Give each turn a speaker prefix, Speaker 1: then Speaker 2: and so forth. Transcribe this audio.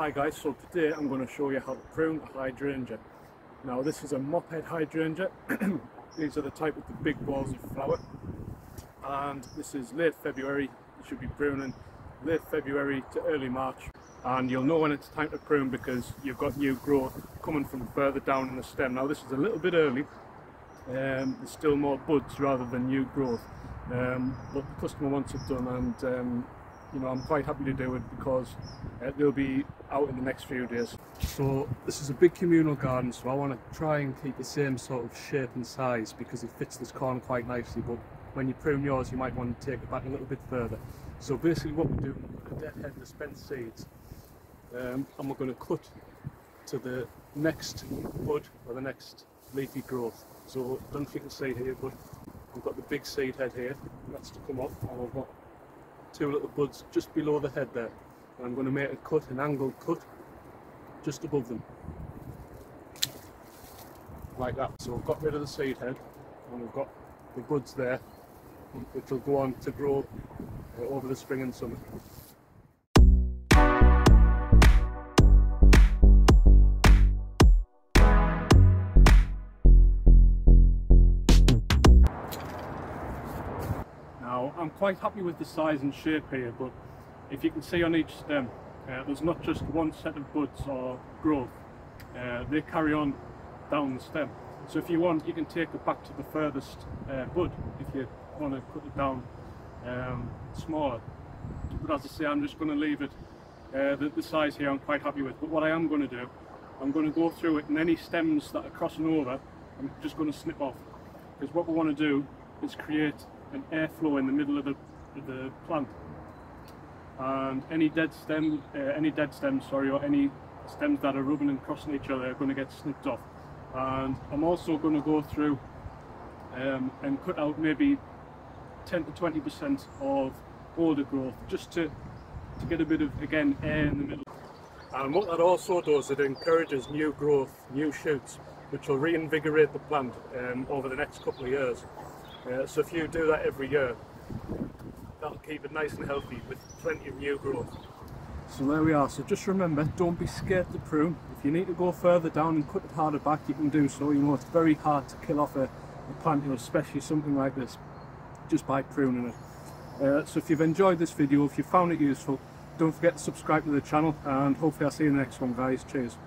Speaker 1: Hi guys, so today I'm going to show you how to prune a hydrangea. Now this is a mop-head hydrangea. These are the type with the big balls of flower, and this is late February. You should be pruning late February to early March, and you'll know when it's time to prune because you've got new growth coming from further down in the stem. Now this is a little bit early, there's still more buds rather than new growth, but the customer wants it done, and you know, I'm quite happy to do it because they'll be out in the next few days. So this is a big communal garden, so I want to try and keep the same sort of shape and size because it fits this corner quite nicely, but when you prune yours you might want to take it back a little bit further. So basically what we do, we deadhead the spent seeds, and we're going to cut to the next bud or the next leafy growth. So I don't know if you can see here, but we've got the big seed head here, that's to come off, and we've got two little buds just below the head there, and I'm going to make a cut, an angled cut, just above them, like that. So we've got rid of the seed head, and we've got the buds there, which will go on to grow over the spring and summer. Now, I'm quite happy with the size and shape here, but if you can see on each stem, there's not just one set of buds or growth, they carry on down the stem. So if you want, you can take it back to the furthest bud if you want to cut it down smaller. But as I say, I'm just going to leave it the size here I'm quite happy with. But what I am going to do, I'm going to go through it, and any stems that are crossing over, I'm just going to snip off. Because what we want to do is create an airflow in the middle of the plant, and any dead stems, or any stems that are rubbing and crossing each other are going to get snipped off. And I'm also going to go through and cut out maybe 10 to 20% of older growth, just to get a bit of, again, air in the middle. And what that also does, it encourages new growth, new shoots, which will reinvigorate the plant over the next couple of years. So if you do that every year, that'll keep it nice and healthy with plenty of new growth. So there we are. So just remember, don't be scared to prune. If you need to go further down and cut it harder back, you can do so. You know, it's very hard to kill off a plant, you know, especially something like this, just by pruning it. So if you've enjoyed this video, if you found it useful, don't forget to subscribe to the channel, and hopefully I'll see you in the next one, guys. Cheers.